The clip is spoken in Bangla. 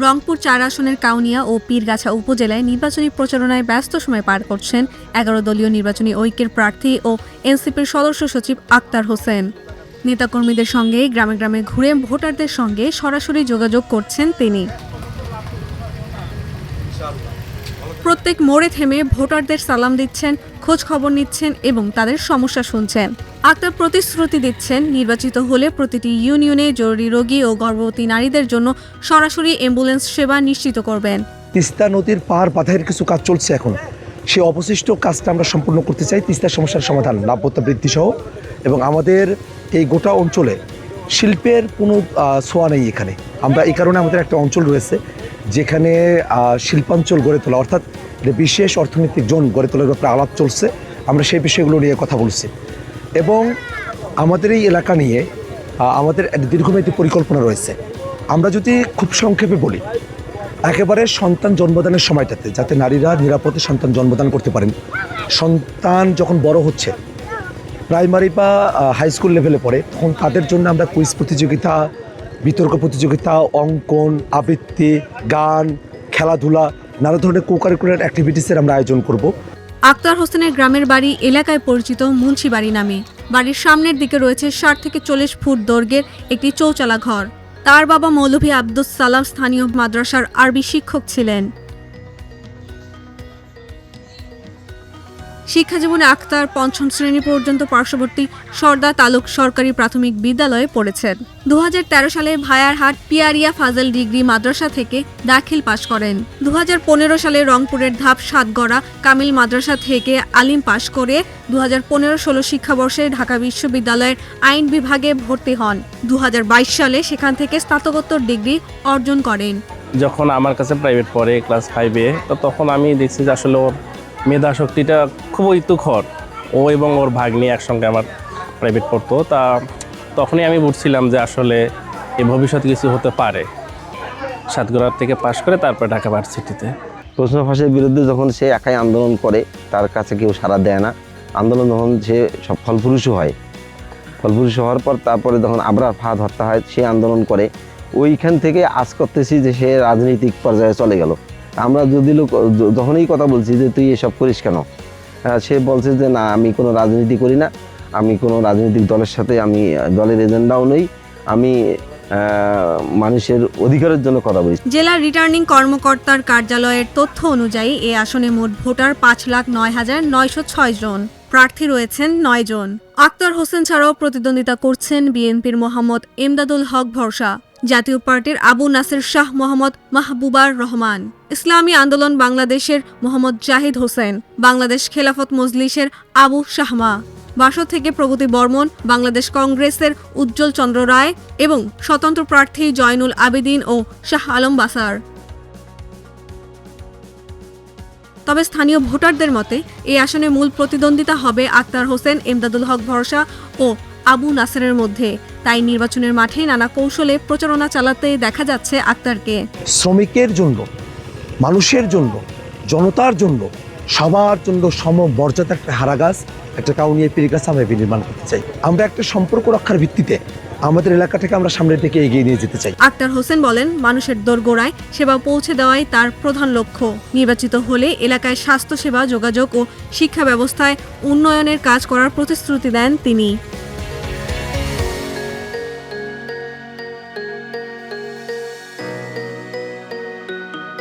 রংপুর ৪ আসনের কাউনিয়া ও পীরগাছা উপজেলায় নির্বাচনী প্রচারণায় ব্যস্ত সময় পার করছেন ১১ দলীয় নির্বাচনী ঐক্যের প্রার্থী ও এনসিপির সদস্য সচিব আক্তার হোসেন। নেতাকর্মীদের সঙ্গে গ্রামে গ্রামে ঘুরে ভোটারদের সঙ্গে সরাসরি যোগাযোগ করছেন তিনি। প্রত্যেক মোড়ে থেমে ভোটারদের সালাম দিচ্ছেন, খোঁজ খবর নিচ্ছেন এবং তাদের সমস্যা শুনছেন। আক্তার প্রতিশ্রুতি দিচ্ছেন, নির্বাচিত হলে প্রতিটি ইউনিয়নে জরুরি রোগী ও গর্ভবতী নারীদের জন্য সরাসরি অ্যাম্বুলেন্স সেবা নিশ্চিত করবেন। তিস্তা নদীর পার বাঁধাইয়ের কিছু কাজ চলছে এখন, সেই অবশিষ্ট কাজটা আমরা সম্পূর্ণ করতে চাই। তিস্তার সমস্যার সমাধান, নাব্যতা বৃদ্ধি সহ, এবং আমাদের এই গোটা অঞ্চলে শিল্পের কোনো ছোঁয়া নেই এখানে। আমরা এই কারণে আমাদের একটা অঞ্চল রয়েছে যেখানে শিল্পাঞ্চল গড়ে তোলা, অর্থাৎ বিশেষ অর্থনৈতিক জোন গড়ে তোলার ব্যাপারে আলাপ চলছে। আমরা সেই বিষয়গুলো নিয়ে কথা বলছি এবং আমাদের এই এলাকা নিয়ে আমাদের দীর্ঘমেয়াদী পরিকল্পনা রয়েছে। আমরা যদি খুব সংক্ষেপে বলি, একেবারে সন্তান জন্মদানের সময়টাতে যাতে নারীরা নিরাপদে সন্তান জন্মদান করতে পারেন। সন্তান যখন বড় হচ্ছে, প্রাইমারি বা হাই স্কুল লেভেলে পড়ে, তখন তাদের জন্য আমরা কুইজ প্রতিযোগিতা, বিতর্ক প্রতিযোগিতা, অঙ্কন, আবৃত্তি, গান, খেলাধুলা, নানা ধরনের কোকারিকুলার অ্যাক্টিভিটিসের আমরা আয়োজন করব। আক্তার হোসেনের গ্রামের বাড়ি এলাকায় পরিচিত মুন্সি বাড়ি নামে। বাড়ির সামনের দিকে রয়েছে ৬০ থেকে ৪০ ফুট দৈর্ঘ্যের একটি চৌচালা ঘর। তার বাবা মৌলভী আব্দুস সালাম স্থানীয় মাদ্রাসার আরবি শিক্ষক ছিলেন। শিক্ষাজীবনে আক্তার পঞ্চম শ্রেণী পর্যন্ত পার্শ্ববর্তী সর্দা তালুক সরকারি প্রাথমিক বিদ্যালয়ে পড়েছেন। ২০১৩ সালে ভায়ারহাট পিয়ারিয়া ফাজল ডিগ্রি মাদ্রাসা থেকে দাখিল পাশ করেন। ২০১৫ সালে রংপুরের ধাপ সাতগড়া কামিল মাদ্রাসা থেকে আলিম পাশ করে ২০১৫-১৬ শিক্ষাবর্ষে ঢাকা বিশ্ববিদ্যালয়ের আইন বিভাগে ভর্তি হন। ২০২২ সালে সেখান থেকে স্নাতকোত্তর ডিগ্রি অর্জন করেন। যখন আমার কাছে প্রাইভেট পড়ে ক্লাস 5-এ, তো তখন আমি দেখছি যে আসলে ওর মেধা শক্তিটা খুবই তুখর। ও এবং ওর ভাগ্নি একসঙ্গে আমার প্রাইভেট পড়তো। তখনই আমি বুঝছিলাম যে আসলে এই ভবিষ্যতে কিছু হতে পারে। সাতগড়ার থেকে পাশ করে তারপর ঢাকা ভার্সিটিতে। প্রশ্ন ফাঁসের বিরুদ্ধে যখন সে একাই আন্দোলন করে, তার কাছে কেউ সাড়া দেয় না। আন্দোলন যখন সে সব ফলপ্রসূ হয়, ফলপ্রসূ হওয়ার পর তারপরে যখন আবরার ফাঁদ হত্যা হয়, সে আন্দোলন করে। ওইখান থেকে আজ করতেছি যে সে রাজনৈতিক পর্যায়ে চলে গেল। আমরা যদি যখনই কথা বলছি যে তুই এসব করিস কেন, সে বলছে যে না, আমি কোনো রাজনীতি করি না, আমি কোনো রাজনৈতিক দলের সাথে, আমি দলের এজেন্ডাও নই, আমি মানুষের অধিকারের জন্য কথা বলি। জেলা রিটার্নিং কর্মকর্তার কার্যালয়ের তথ্য অনুযায়ী এ আসনে মোট ভোটার ৫,০৯,৯০৬ জন। প্রার্থী রয়েছেন ৯ জন। আক্তার হোসেন ছাড়াও প্রতিদ্বন্দ্বিতা করছেন বিএনপির মোহাম্মদ এমদাদুল হক ভরসা, জাতীয় পার্টির আবু নাসের শাহ মোহাম্মদ মাহবুবার রহমান, ইসলামী আন্দোলন বাংলাদেশের মোহাম্মদ জাহিদ হোসেন, বাংলাদেশ খেলাফত মজলিসের আবু শাহমা, বাসদ থেকে প্রগতি বর্মন, বাংলাদেশ কংগ্রেসের উজ্জ্বল চন্দ্র রায় এবং স্বতন্ত্র প্রার্থী জয়নুল আবেদিন ও শাহ আলম বাসার। তবে স্থানীয় ভোটারদের মতে এই আসনে মূল প্রতিদ্বন্দ্বিতা হবে আক্তার হোসেন, এমদাদুল হক ভরসা ও আবু নাসেরের মধ্যে। তাই নির্বাচনের মাঠে নানা কৌশলে প্রচারণা চালাতে দেখা যাচ্ছে আক্তারকে। শ্রমিকের জন্য, মানুষের জন্য, জনতার জন্য, সবার জন্য সমমর্যাদা একটা হারাগাছ, একটা কাউনিয়া পীরগাছ আমরা নির্মাণ করতে চাই। আমরা একটা সম্পর্ক রক্ষার ভিত্তিতে আমাদের এলাকাটাকে আমরা সামনের দিকে এগিয়ে নিয়ে যেতে চাই। আক্তার হোসেন বলেন, মানুষের দোরগোড়ায় সেবা পৌঁছে দেওয়াই তার প্রধান লক্ষ্য। নির্বাচিত হলে এলাকায় স্বাস্থ্যসেবা, যোগাযোগ ও শিক্ষা ব্যবস্থায় উন্নয়নের কাজ করার প্রতিশ্রুতি দেন তিনি।